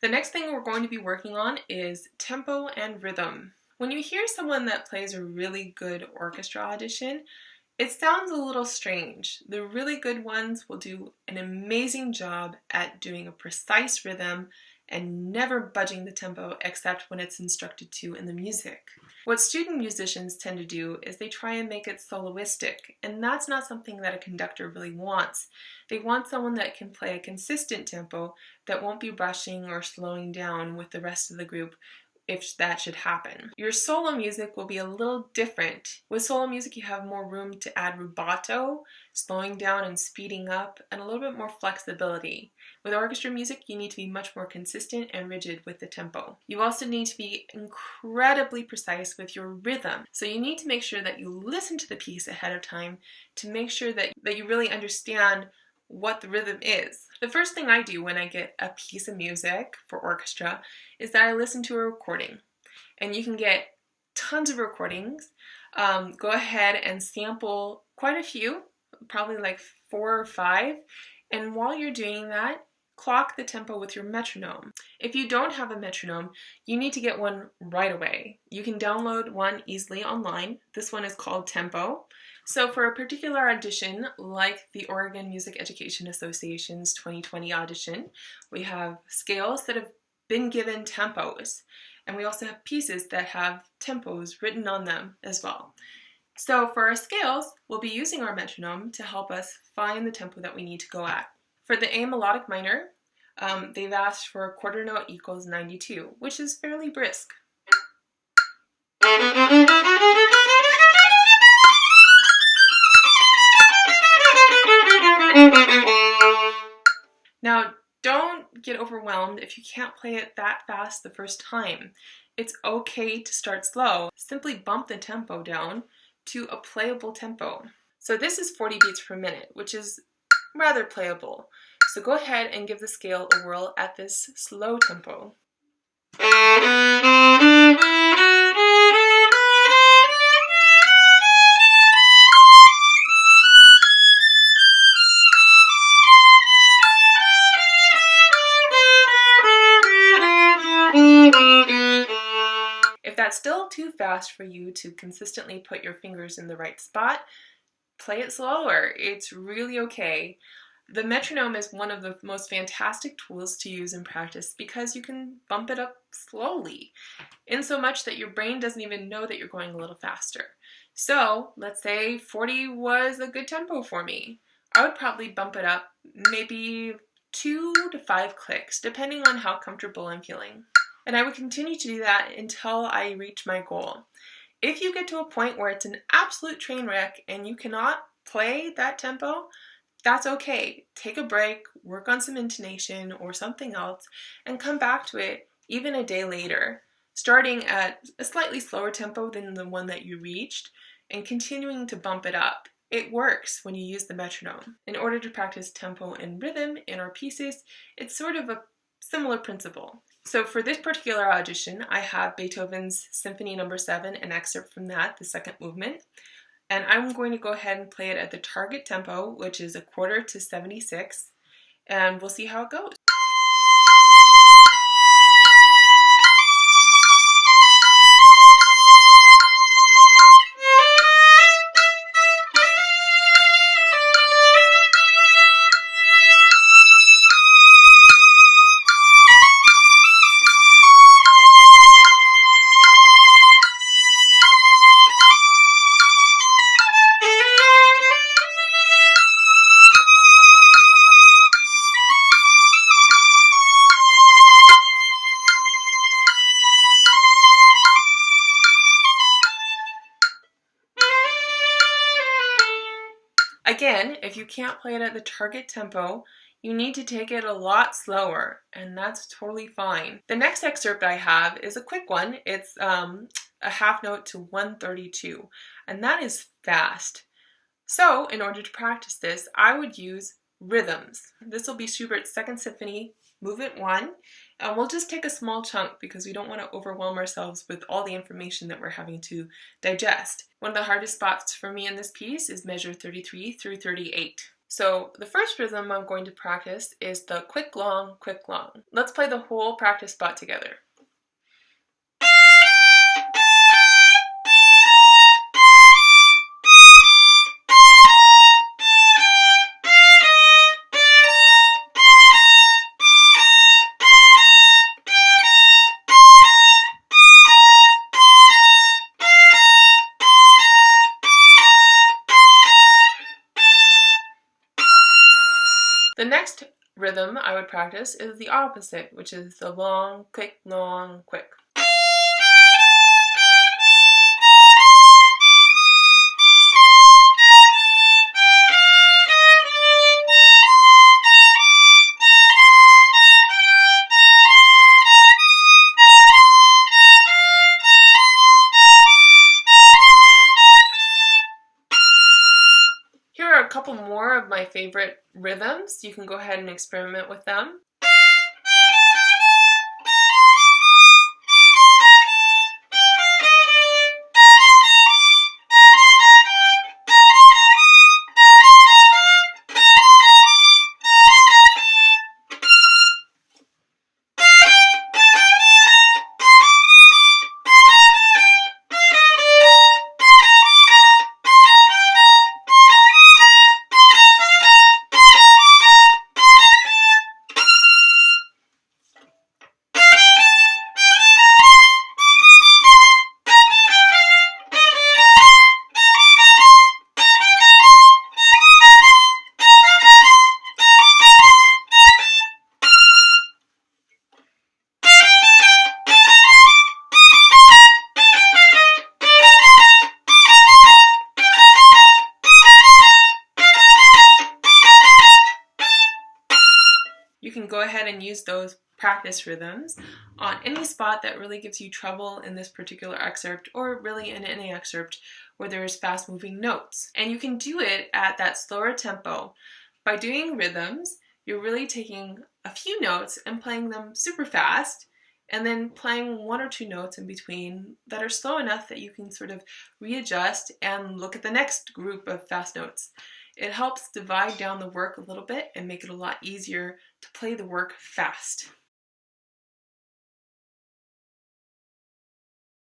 The next thing we're going to be working on is tempo and rhythm. When you hear someone that plays a really good orchestra audition, it sounds a little strange. The really good ones will do an amazing job at doing a precise rhythm and never budging the tempo except when it's instructed to in the music. What student musicians tend to do is they try and make it soloistic, and that's not something that a conductor really wants. They want someone that can play a consistent tempo that won't be rushing or slowing down with the rest of the group if that should happen. Your solo music will be a little different. With solo music, you have more room to add rubato, slowing down and speeding up, and a little bit more flexibility. With orchestra music, you need to be much more consistent and rigid with the tempo. You also need to be incredibly precise with your rhythm. So you need to make sure that you listen to the piece ahead of time to make sure that you really understand what the rhythm is. The first thing I do when I get a piece of music for orchestra is that I listen to a recording. And you can get tons of recordings. Go ahead and sample quite a few, probably like 4 or 5. And while you're doing that, clock the tempo with your metronome. If you don't have a metronome, you need to get one right away. You can download one easily online. This one is called Tempo. So for a particular audition, like the Oregon Music Education Association's 2020 audition, we have scales that have been given tempos, and we also have pieces that have tempos written on them as well. So for our scales, we'll be using our metronome to help us find the tempo that we need to go at. For the A melodic minor, they've asked for a quarter note equals 92, which is fairly brisk. Now, don't get overwhelmed if you can't play it that fast the first time. It's okay to start slow. Simply bump the tempo down to a playable tempo. So this is 40 beats per minute, which is rather playable. So go ahead and give the scale a whirl at this slow tempo. If that's still too fast for you to consistently put your fingers in the right spot, play it slower. It's really okay. The metronome is one of the most fantastic tools to use in practice because you can bump it up slowly, in so much that your brain doesn't even know that you're going a little faster. So let's say 40 was a good tempo for me. I would probably bump it up maybe 2 to 5 clicks, depending on how comfortable I'm feeling. And I would continue to do that until I reach my goal. If you get to a point where it's an absolute train wreck and you cannot play that tempo, that's okay. Take a break, work on some intonation or something else, and come back to it even a day later, starting at a slightly slower tempo than the one that you reached and continuing to bump it up. It works when you use the metronome. In order to practice tempo and rhythm in our pieces, it's sort of a similar principle. So for this particular audition, I have Beethoven's Symphony No. 7, an excerpt from that, the second movement. And I'm going to go ahead and play it at the target tempo, which is a quarter to 76, and we'll see how it goes. Again, if you can't play it at the target tempo, you need to take it a lot slower, and that's totally fine. The next excerpt I have is a quick one. It's a half note to 132, and that is fast. So, in order to practice this, I would use rhythms. This will be Schubert's Second Symphony, Movement 1, and we'll just take a small chunk because we don't want to overwhelm ourselves with all the information that we're having to digest. One of the hardest spots for me in this piece is measure 33 through 38. So the first rhythm I'm going to practice is the quick, long, quick, long. Let's play the whole practice spot together. The next rhythm I would practice is the opposite, which is the long, quick, long, quick. Here are a couple more of my favorite rhythms. You can go ahead and experiment with them. You can go ahead and use those practice rhythms on any spot that really gives you trouble in this particular excerpt, or really in any excerpt where there's fast moving notes. And you can do it at that slower tempo. By doing rhythms, you're really taking a few notes and playing them super fast, and then playing one or two notes in between that are slow enough that you can sort of readjust and look at the next group of fast notes. It helps divide down the work a little bit and make it a lot easier to play the work fast.